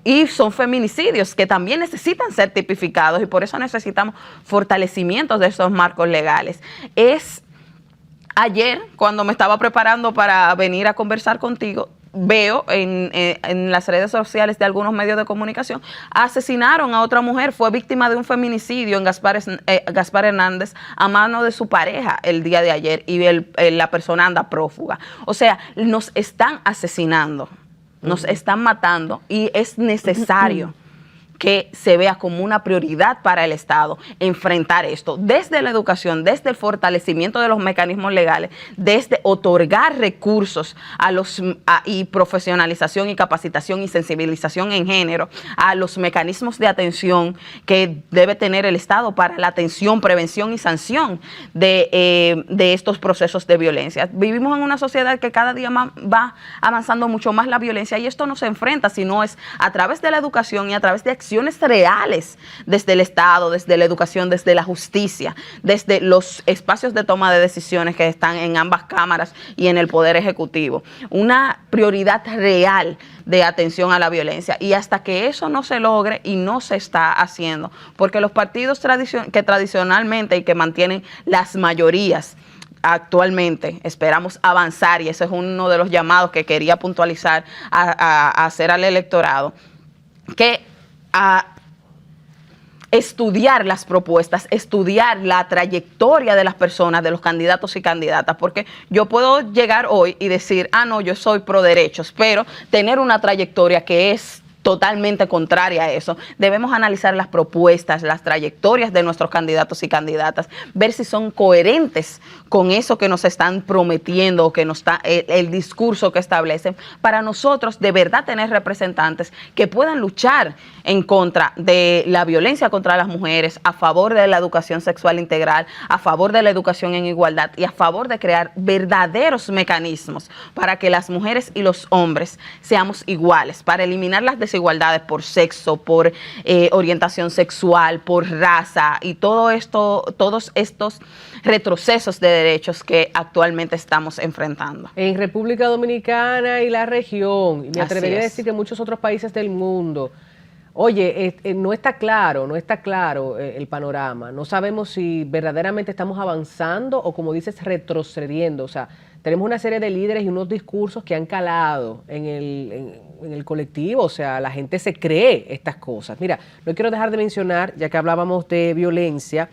Y son feminicidios que también necesitan ser tipificados y por eso necesitamos fortalecimientos de esos marcos legales. Ayer, cuando me estaba preparando para venir a conversar contigo, veo en las redes sociales de algunos medios de comunicación, asesinaron a otra mujer, fue víctima de un feminicidio en Gaspar Hernández a mano de su pareja el día de ayer y la persona anda prófuga. O sea, nos están asesinando. Nos están matando y es necesario que se vea como una prioridad para el Estado enfrentar esto, desde la educación, desde el fortalecimiento de los mecanismos legales, desde otorgar recursos y profesionalización y capacitación y sensibilización en género a los mecanismos de atención que debe tener el Estado para la atención, prevención y sanción de estos procesos de violencia. Vivimos en una sociedad que cada día va avanzando mucho más la violencia y esto no se enfrenta, sino es a través de la educación y a través de acciones reales desde el Estado, desde la educación, desde la justicia, desde los espacios de toma de decisiones que están en ambas cámaras y en el Poder Ejecutivo. Una prioridad real de atención a la violencia y hasta que eso no se logre y no se está haciendo, porque los partidos que tradicionalmente y que mantienen las mayorías actualmente esperamos avanzar, y ese es uno de los llamados que quería puntualizar a hacer al electorado, que estudiar las propuestas, estudiar la trayectoria de las personas, de los candidatos y candidatas, porque yo puedo llegar hoy y decir, no, yo soy pro derechos, pero tener una trayectoria que es totalmente contraria a eso. Debemos analizar las propuestas, las trayectorias de nuestros candidatos y candidatas, ver si son coherentes con eso que nos están prometiendo o que nos está el discurso que establecen, para nosotros de verdad tener representantes que puedan luchar en contra de la violencia contra las mujeres, a favor de la educación sexual integral, a favor de la educación en igualdad y a favor de crear verdaderos mecanismos para que las mujeres y los hombres seamos iguales, para eliminar las desigualdades por sexo, por orientación sexual, por raza y todos estos retrocesos de derechos que actualmente estamos enfrentando. En República Dominicana y la región, y me atrevería a decir que muchos otros países del mundo, oye, no está claro el panorama. No sabemos si verdaderamente estamos avanzando o, como dices, retrocediendo. O sea, tenemos una serie de líderes y unos discursos que han calado en el colectivo. O sea, la gente se cree estas cosas. Mira, no quiero dejar de mencionar, ya que hablábamos de violencia,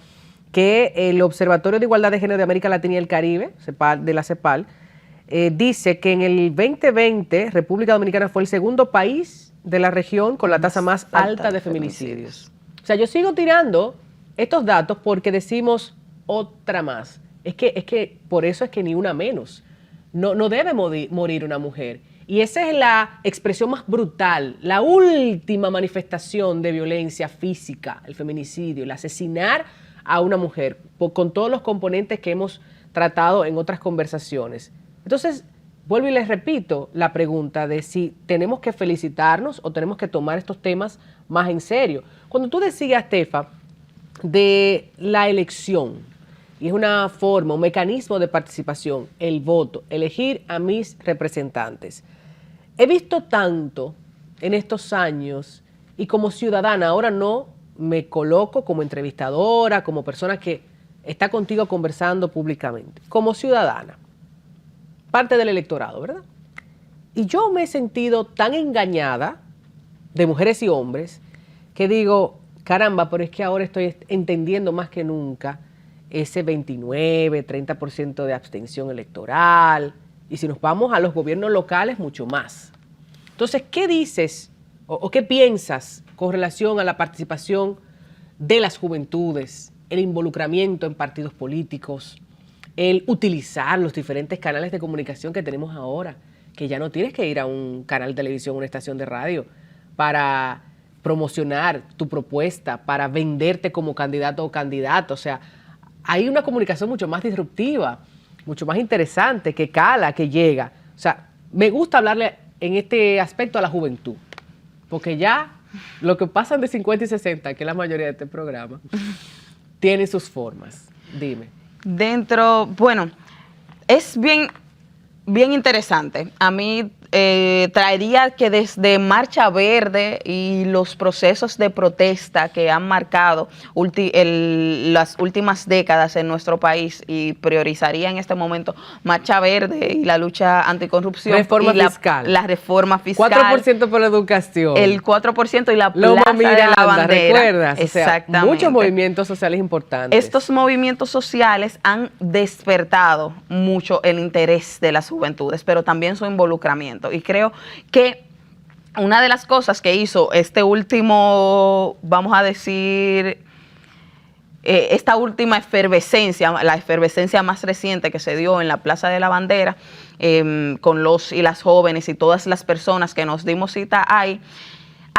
que el Observatorio de Igualdad de Género de América Latina y el Caribe, de la CEPAL, dice que en el 2020 República Dominicana fue el segundo país de la región con la tasa más alta de feminicidios. O sea, yo sigo tirando estos datos porque decimos otra más. Es que por eso es que ni una menos. No debe morir una mujer. Y esa es la expresión más brutal, la última manifestación de violencia física, el feminicidio, el asesinar a una mujer, con todos los componentes que hemos tratado en otras conversaciones. Entonces, vuelvo y les repito la pregunta de si tenemos que felicitarnos o tenemos que tomar estos temas más en serio. Cuando tú decías, Tefa, de la elección, y es una forma, un mecanismo de participación, el voto, elegir a mis representantes. He visto tanto en estos años, y como ciudadana, ahora no me coloco como entrevistadora, como persona que está contigo conversando públicamente, como ciudadana, parte del electorado, ¿verdad? Y yo me he sentido tan engañada de mujeres y hombres que digo, caramba, pero es que ahora estoy entendiendo más que nunca ese 29, 30% de abstención electoral, y si nos vamos a los gobiernos locales, mucho más. Entonces, ¿qué dices o qué piensas con relación a la participación de las juventudes, el involucramiento en partidos políticos, el utilizar los diferentes canales de comunicación que tenemos ahora, que ya no tienes que ir a un canal de televisión, una estación de radio para promocionar tu propuesta, para venderte como candidato o candidata? O sea, hay una comunicación mucho más disruptiva, mucho más interesante, que cala, que llega. O sea, me gusta hablarle en este aspecto a la juventud, porque ya lo que pasan de 50 y 60, que es la mayoría de este programa, tiene sus formas. Dime. Bueno, es bien interesante. A mí traería que desde Marcha Verde y los procesos de protesta que han marcado las últimas décadas en nuestro país, y priorizaría en este momento Marcha Verde y la lucha anticorrupción. Reforma y fiscal. La reforma fiscal. 4% por la educación. El 4% y la Loma plaza Miranda, de la bandera. ¿recuerdas? Exactamente. O sea, muchos movimientos sociales importantes. Estos movimientos sociales han despertado mucho el interés de las juventudes, pero también su involucramiento. Y creo que una de las cosas que hizo este último, vamos a decir, esta última efervescencia, la efervescencia más reciente que se dio en la Plaza de la Bandera, con los y las jóvenes y todas las personas que nos dimos cita ahí,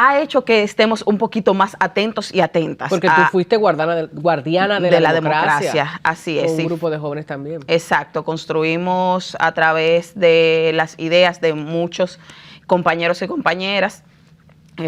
ha hecho que estemos un poquito más atentos y atentas. Porque tú fuiste guardiana de la democracia. Así es. Con un grupo de jóvenes también. Exacto. Construimos a través de las ideas de muchos compañeros y compañeras,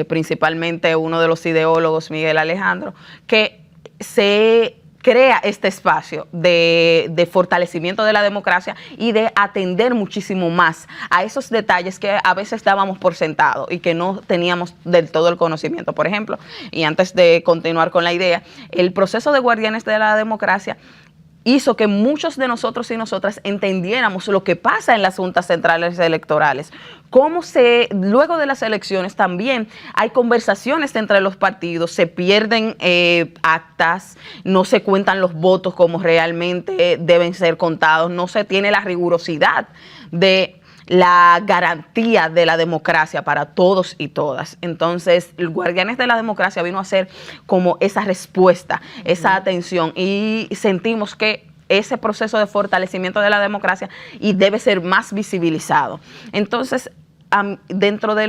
principalmente uno de los ideólogos, Miguel Alejandro, que se crea este espacio de fortalecimiento de la democracia y de atender muchísimo más a esos detalles que a veces dábamos por sentado y que no teníamos del todo el conocimiento. Por ejemplo, y antes de continuar con la idea, el proceso de Guardianes de la Democracia hizo que muchos de nosotros y nosotras entendiéramos lo que pasa en las juntas centrales electorales. Luego de las elecciones también hay conversaciones entre los partidos, se pierden actas, no se cuentan los votos como realmente deben ser contados, no se tiene la rigurosidad de la garantía de la democracia para todos y todas. Entonces, el Guardianes de la Democracia vino a ser como esa respuesta, esa atención, y sentimos que ese proceso de fortalecimiento de la democracia y debe ser más visibilizado. Entonces, dentro de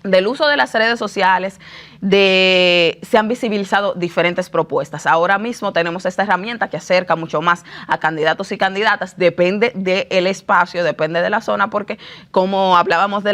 del uso de las redes sociales, se han visibilizado diferentes propuestas. Ahora mismo tenemos esta herramienta que acerca mucho más a candidatos y candidatas, depende del espacio, depende de la zona, porque como hablábamos de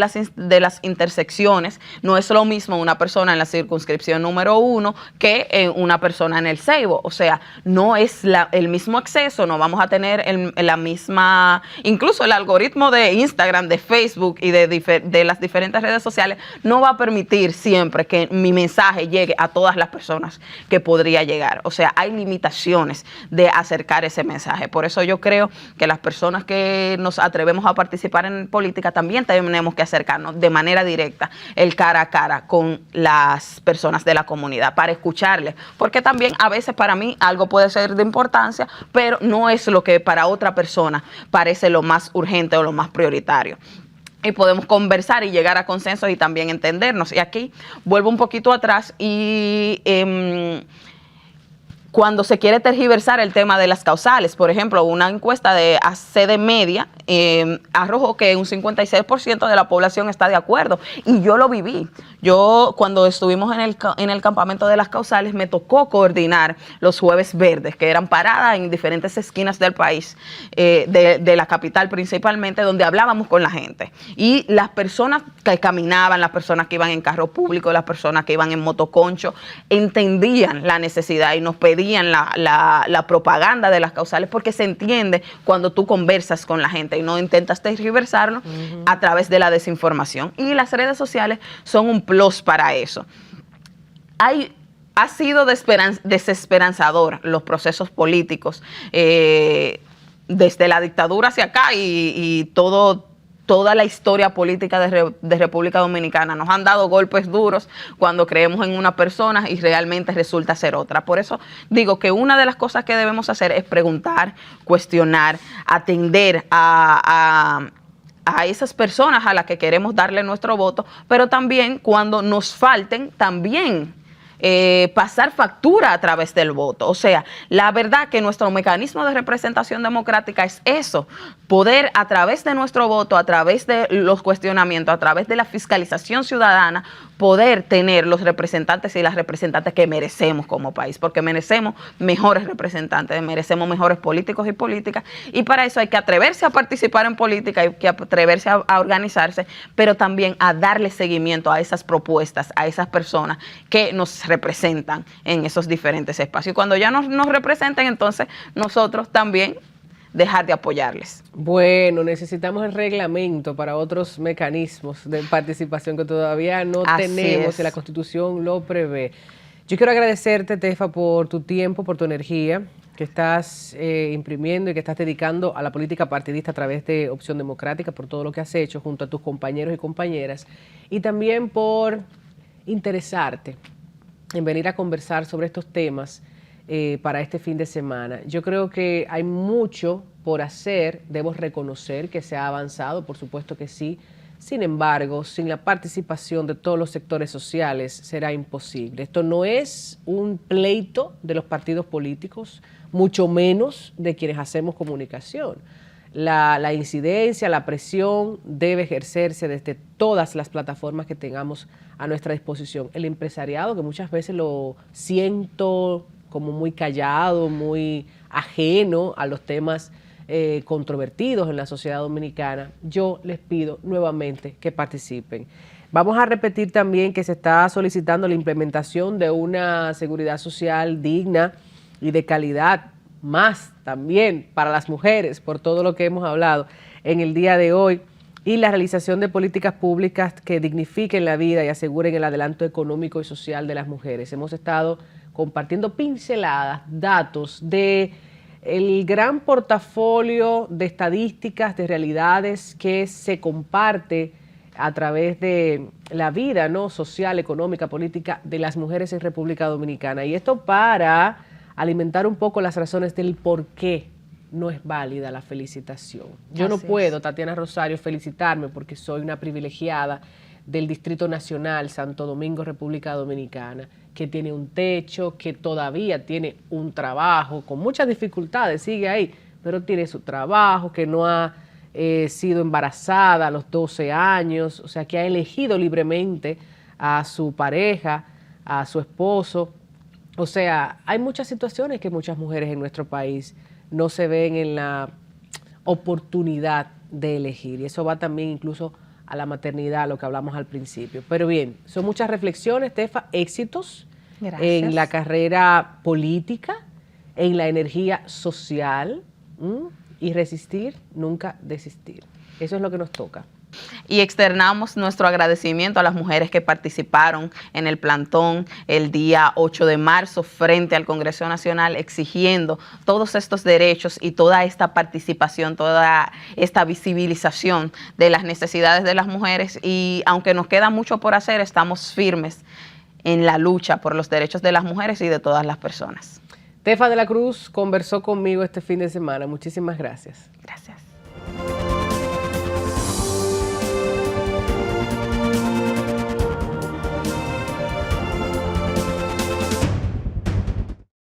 las intersecciones, no es lo mismo una persona en la circunscripción número 1 que una persona en el Ceibo. O sea, no es el mismo acceso, no vamos a tener la misma, incluso el algoritmo de Instagram, de Facebook y de las diferentes redes sociales no va a permitir siempre que mi mensaje llegue a todas las personas que podría llegar. O sea, hay limitaciones de acercar ese mensaje. Por eso yo creo que las personas que nos atrevemos a participar en política también tenemos que acercarnos de manera directa, el cara a cara con las personas de la comunidad para escucharles. Porque también a veces para mí algo puede ser de importancia, pero no es lo que para otra persona parece lo más urgente o lo más prioritario. Y podemos conversar y llegar a consensos y también entendernos. Y aquí vuelvo un poquito atrás y cuando se quiere tergiversar el tema de las causales, por ejemplo, una encuesta de ACD Media arrojó que un 56% de la población está de acuerdo, y yo lo viví. Yo, cuando estuvimos en el campamento de las causales, me tocó coordinar los jueves verdes, que eran paradas en diferentes esquinas del país, de la capital principalmente, donde hablábamos con la gente. Y las personas que caminaban, las personas que iban en carro público, las personas que iban en motoconcho, entendían la necesidad y nos pedían la propaganda de las causales, porque se entiende cuando tú conversas con la gente y no intentas tergiversarlo a través de la desinformación. Y las redes sociales son un plus para eso. Ha sido desesperanzador los procesos políticos desde la dictadura hacia acá y toda la historia política de República Dominicana. Nos han dado golpes duros cuando creemos en una persona y realmente resulta ser otra. Por eso digo que una de las cosas que debemos hacer es preguntar, cuestionar, atender a esas personas a las que queremos darle nuestro voto, pero también cuando nos falten, también pasar factura a través del voto. O sea, la verdad que nuestro mecanismo de representación democrática es eso, poder a través de nuestro voto, a través de los cuestionamientos, a través de la fiscalización ciudadana, poder tener los representantes y las representantes que merecemos como país, porque merecemos mejores representantes, merecemos mejores políticos y políticas, y para eso hay que atreverse a participar en política, hay que atreverse a organizarse, pero también a darle seguimiento a esas propuestas, a esas personas que nos representan en esos diferentes espacios. Y cuando ya nos representen, entonces nosotros también dejar de apoyarles. Bueno, necesitamos el reglamento para otros mecanismos de participación que todavía no tenemos y la Constitución lo prevé. Yo quiero agradecerte, Tefa, por tu tiempo, por tu energía que estás imprimiendo y que estás dedicando a la política partidista a través de Opción Democrática, por todo lo que has hecho junto a tus compañeros y compañeras, y también por interesarte en venir a conversar sobre estos temas para este fin de semana. Yo creo que hay mucho por hacer, debo reconocer que se ha avanzado, por supuesto que sí. Sin embargo, sin la participación de todos los sectores sociales será imposible. Esto no es un pleito de los partidos políticos, mucho menos de quienes hacemos comunicación. La incidencia, la presión debe ejercerse desde todas las plataformas que tengamos a nuestra disposición. El empresariado, que muchas veces lo siento como muy callado, muy ajeno a los temas controvertidos en la sociedad dominicana, yo les pido nuevamente que participen. Vamos a repetir también que se está solicitando la implementación de una seguridad social digna y de calidad, más también para las mujeres, por todo lo que hemos hablado en el día de hoy, y la realización de políticas públicas que dignifiquen la vida y aseguren el adelanto económico y social de las mujeres. Hemos estado compartiendo pinceladas, datos de el gran portafolio de estadísticas, de realidades que se comparte a través de la vida, ¿no?, social, económica, política de las mujeres en República Dominicana. Y esto para alimentar un poco las razones del por qué no es válida la felicitación. Yo no puedo, Tatiana Rosario, felicitarme porque soy una privilegiada del Distrito Nacional, Santo Domingo, República Dominicana, que tiene un techo, que todavía tiene un trabajo, con muchas dificultades, sigue ahí, pero tiene su trabajo, que no ha sido embarazada a los 12 años, o sea, que ha elegido libremente a su pareja, a su esposo. O sea, hay muchas situaciones que muchas mujeres en nuestro país no se ven en la oportunidad de elegir, y eso va también incluso a la maternidad, lo que hablamos al principio. Pero bien, son muchas reflexiones, Tefa, éxitos. Gracias. En la carrera política, en la energía social, y resistir, nunca desistir. Eso es lo que nos toca. Y externamos nuestro agradecimiento a las mujeres que participaron en el plantón el día 8 de marzo frente al Congreso Nacional, exigiendo todos estos derechos y toda esta participación, toda esta visibilización de las necesidades de las mujeres. Y aunque nos queda mucho por hacer, estamos firmes en la lucha por los derechos de las mujeres y de todas las personas. Tefa de la Cruz conversó conmigo este fin de semana. Muchísimas gracias. Gracias.